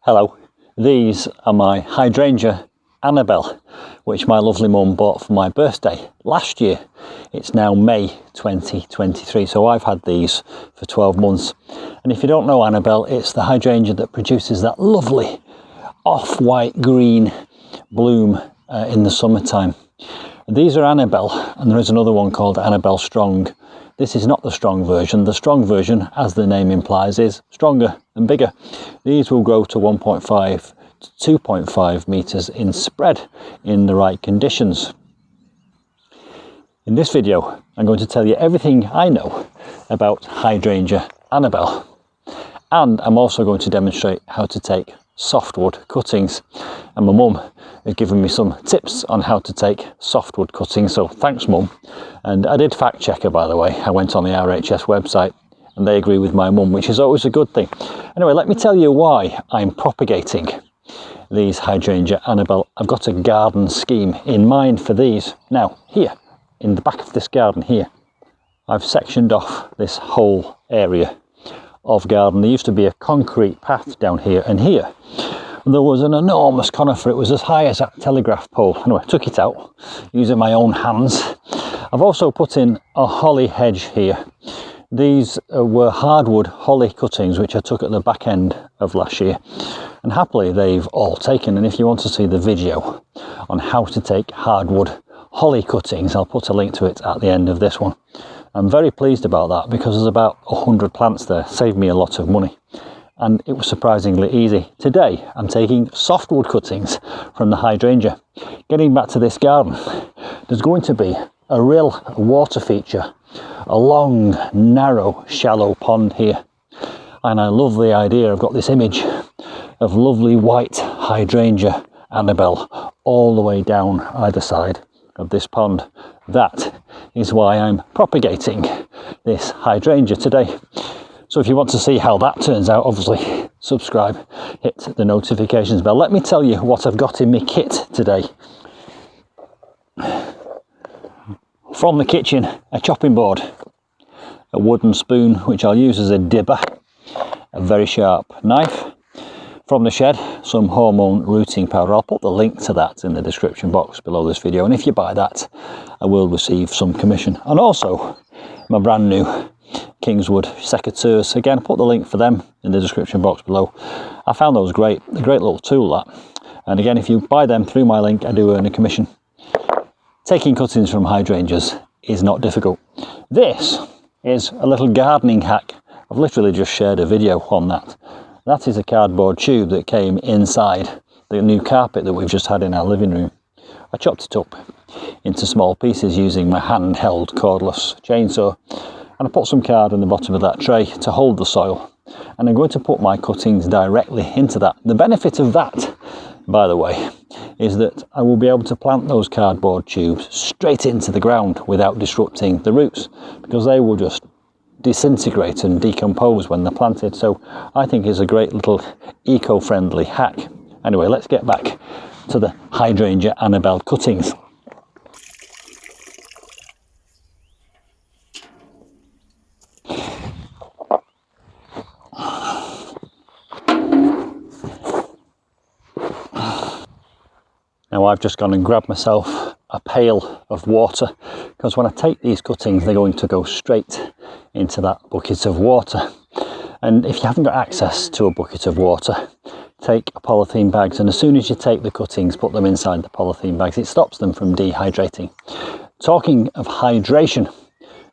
Hello, these are my Hydrangea Annabelle, which my lovely mum bought for my birthday last year. It's now May 2023, so I've had these for 12 months. And if you don't know Annabelle, it's the hydrangea that produces that lovely off-white green bloom in the summertime. These are Annabelle, and there is another one called Annabelle Strong. This is not the strong version. The strong version, as the name implies, is stronger and bigger. These will grow to 1.5 to 2.5 meters in spread in the right conditions. In this video, I'm going to tell you everything I know about Hydrangea Annabelle. And I'm also going to demonstrate how to take softwood cuttings. And my mum has given me some tips on how to take softwood cuttings, so thanks mum. And I did fact check her, by the way. I went on the RHS website and they agree with my mum, which is always a good thing. Anyway, let me tell you why I'm propagating these Hydrangea Annabelle. I've got a garden scheme in mind for these. Now, here, in the back of this garden here, I've sectioned off this whole area of garden. There used to be a concrete path down here, and here there was an enormous conifer. It was as high as that telegraph pole. Anyway, I took it out using my own hands. I've also put in a holly hedge here. These were hardwood holly cuttings which I took at the back end of last year, and happily they've all taken. And if you want to see the video on how to take hardwood holly cuttings, I'll put a link to it at the end of this one. I'm very pleased about that because there's about 100 plants there. Saved me a lot of money, and it was surprisingly easy. Today I'm taking softwood cuttings from the hydrangea. Getting back to this garden, there's going to be a real water feature, a long, narrow, shallow pond here. And I love the idea. I've got this image of lovely white Hydrangea Annabelle all the way down either side of this pond. That is why I'm propagating this hydrangea today. So if you want to see how that turns out, obviously subscribe, hit the notifications bell. Let me tell you what I've got in my kit today. From the kitchen, a chopping board, a wooden spoon which I'll use as a dibber, a very sharp knife. From the shed, some hormone rooting powder. I'll put the link to that in the description box below this video, and if you buy that, I will receive some commission. And also my brand new Kingswood secateurs. Again, put the link for them in the description box below. I found those great, a great little tool, that. And again, if you buy them through my link, I do earn a commission. Taking cuttings from hydrangeas is not difficult. This is a little gardening hack. I've literally just shared a video on that. That is a cardboard tube that came inside the new carpet that we've just had in our living room. I chopped it up into small pieces using my handheld cordless chainsaw, and I put some card in the bottom of that tray to hold the soil, and I'm going to put my cuttings directly into that. The benefit of that, by the way, is that I will be able to plant those cardboard tubes straight into the ground without disrupting the roots, because they will just disintegrate and decompose when they're planted. So I think it's a great little eco-friendly hack. Anyway, let's get back to the Hydrangea Annabelle cuttings. Now I've just gone and grabbed myself a pail of water, because when I take these cuttings, they're going to go straight into that bucket of water. And if you haven't got access to a bucket of water, take a polythene bags, and as soon as you take the cuttings, put them inside the polythene bags. It stops them from dehydrating. Talking of hydration,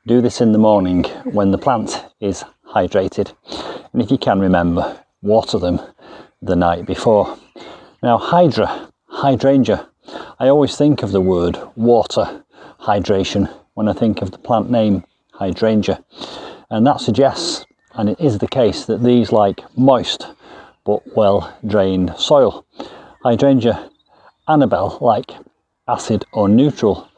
do this in the morning when the plant is hydrated, and if you can remember, water them the night before. Now hydrangea, I always think of the word water hydration when I think of the plant name hydrangea, and that suggests, and it is the case, that these like moist but well drained soil. Hydrangea Annabelle like acid or neutral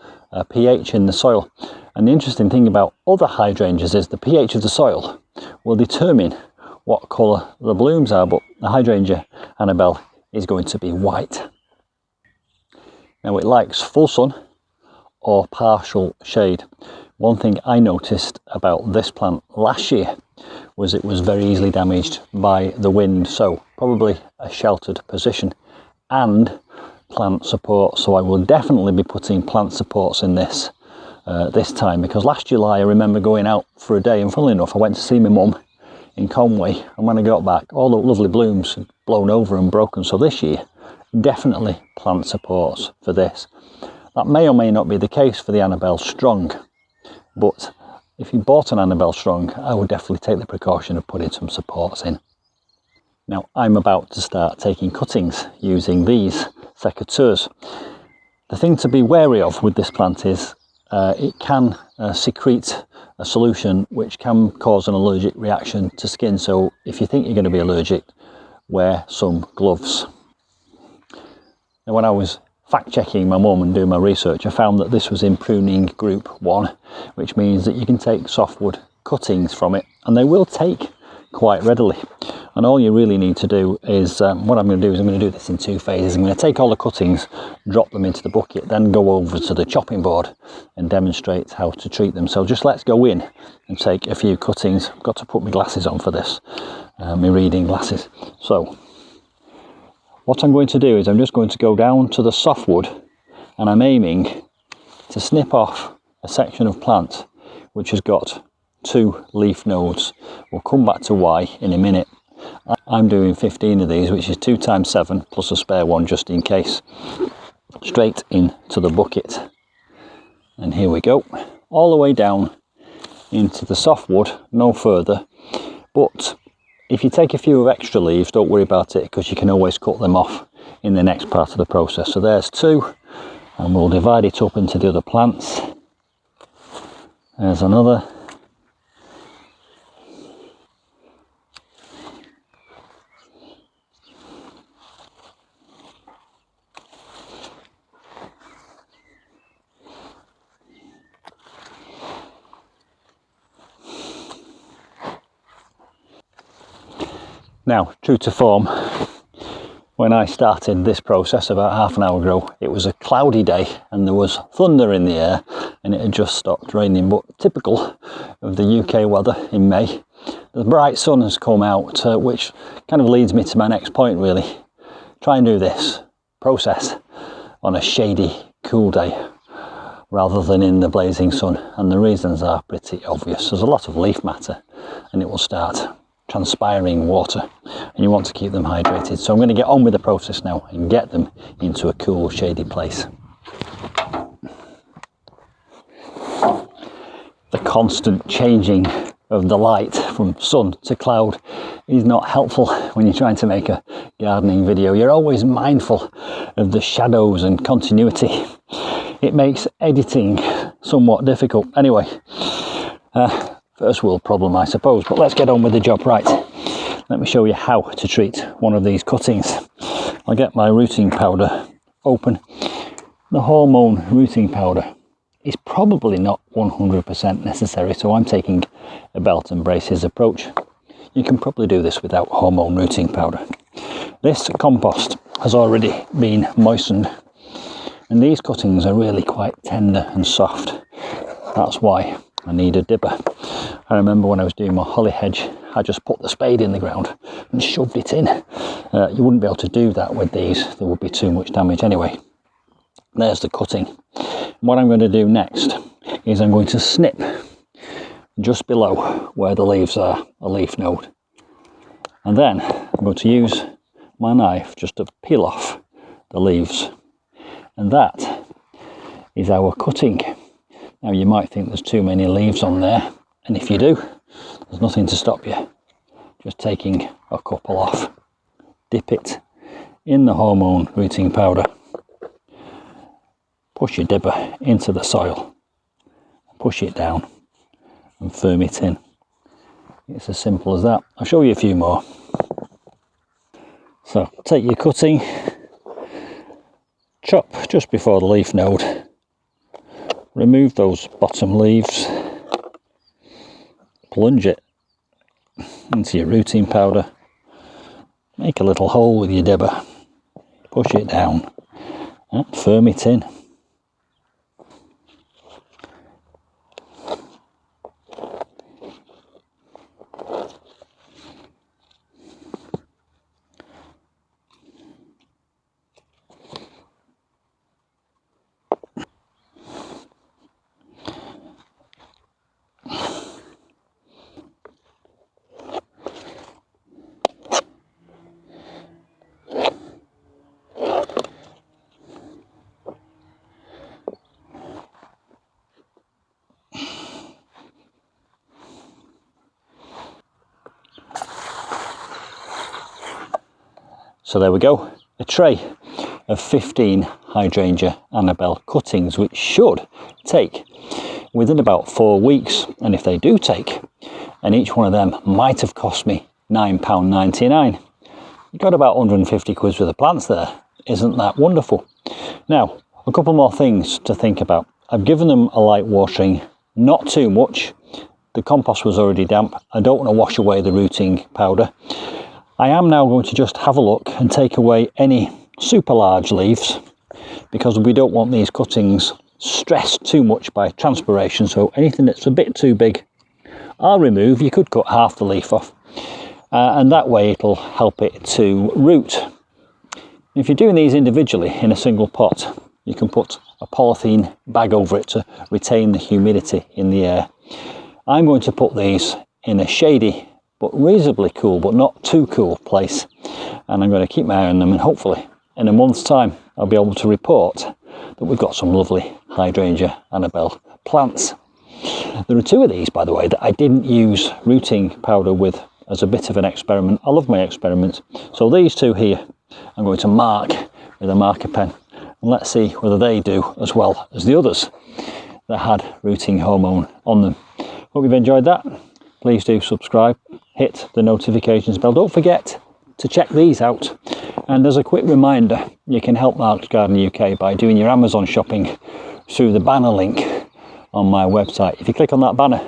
pH in the soil. And the interesting thing about other hydrangeas is the pH of the soil will determine what colour the blooms are, but the Hydrangea Annabelle is going to be white. Now it likes full sun or partial shade. One thing I noticed about this plant last year was it was very easily damaged by the wind, so probably a sheltered position and plant support. So I will definitely be putting plant supports in this this time, because last July I remember going out for a day, and funnily enough I went to see my mum in Conway, and when I got back all the lovely blooms had blown over and broken. So this year definitely plant supports for this. That may or may not be the case for the Annabelle Strong, but if you bought an Annabelle Strong, I would definitely take the precaution of putting some supports in. Now I'm about to start taking cuttings using these secateurs. The thing to be wary of with this plant is it can secrete a solution which can cause an allergic reaction to skin. So if you think you're going to be allergic, wear some gloves. Now, when I was fact-checking my mum and doing my research, I found that this was in pruning group 1, which means that you can take softwood cuttings from it, and they will take quite readily. And all you really need to do is, what I'm going to do is I'm going to do this in 2 phases. I'm going to take all the cuttings, drop them into the bucket, then go over to the chopping board and demonstrate how to treat them. So just let's go in and take a few cuttings. I've got to put my glasses on for this, my reading glasses. So what I'm going to do is I'm just going to go down to the softwood, and I'm aiming to snip off a section of plant which has got 2 leaf nodes. We'll come back to why in a minute. I'm doing 15 of these, which is 2 times 7 plus a spare one just in case. Straight into the bucket. And here we go. All the way down into the softwood, no further. But if you take a few extra leaves, don't worry about it, because you can always cut them off in the next part of the process. So there's 2, and we'll divide it up into the other plants. There's another. Now, true to form, when I started this process about half an hour ago, it was a cloudy day and there was thunder in the air and it had just stopped raining. But typical of the UK weather in May, the bright sun has come out, which kind of leads me to my next point really. Try and do this process on a shady, cool day rather than in the blazing sun. And the reasons are pretty obvious. There's a lot of leaf matter and it will start transpiring water, and you want to keep them hydrated. So I'm going to get on with the process now and get them into a cool, shady place. The constant changing of the light from sun to cloud is not helpful when you're trying to make a gardening video. You're always mindful of the shadows and continuity. It makes editing somewhat difficult. Anyway, first world problem, I suppose, but let's get on with the job. Right, let me show you how to treat one of these cuttings. I'll get my rooting powder open. The hormone rooting powder is probably not 100% necessary, so I'm taking a belt and braces approach. You can probably do this without hormone rooting powder. This compost has already been moistened, and these cuttings are really quite tender and soft. That's why I need a dibber. I remember when I was doing my holly hedge, I just put the spade in the ground and shoved it in. You wouldn't be able to do that with these. There would be too much damage anyway. There's the cutting. What I'm going to do next is I'm going to snip just below where the leaves are, a leaf node. And then I'm going to use my knife just to peel off the leaves. And that is our cutting. Now you might think there's too many leaves on there, and if you do, there's nothing to stop you. Just taking a couple off. Dip it in the hormone rooting powder. Push your dibber into the soil. Push it down and firm it in. It's as simple as that. I'll show you a few more. So take your cutting, chop just before the leaf node. Remove those bottom leaves, plunge it into your rooting powder, make a little hole with your dibber, push it down and firm it in. So there we go, a tray of 15 Hydrangea Annabelle cuttings, which should take within about 4 weeks. And if they do take, and each one of them might have cost me £9.99, you got about 150 quid worth of plants there. Isn't that wonderful? Now, a couple more things to think about. I've given them a light watering, not too much. The compost was already damp. I don't want to wash away the rooting powder. I am now going to just have a look and take away any super large leaves, because we don't want these cuttings stressed too much by transpiration. So anything that's a bit too big, I'll remove. You could cut half the leaf off, and that way it'll help it to root. If you're doing these individually in a single pot, you can put a polythene bag over it to retain the humidity in the air. I'm going to put these in a shady but reasonably cool, but not too cool place, and I'm going to keep my eye on them, and hopefully in a month's time I'll be able to report that we've got some lovely Hydrangea Annabelle plants. There are 2 of these, by the way, that I didn't use rooting powder with as a bit of an experiment. I love my experiments. So these 2 here I'm going to mark with a marker pen, and let's see whether they do as well as the others that had rooting hormone on them. Hope you've enjoyed that. Please do subscribe, hit the notifications bell. Don't forget to check these out. And as a quick reminder, you can help Mark's Garden UK by doing your Amazon shopping through the banner link on my website. If you click on that banner,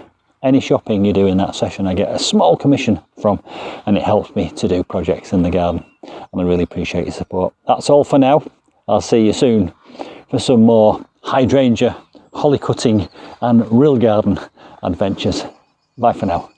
any shopping you do in that session, I get a small commission from, and it helps me to do projects in the garden. And I really appreciate your support. That's all for now. I'll see you soon for some more hydrangea, holly cutting and real garden adventures. Bye for now.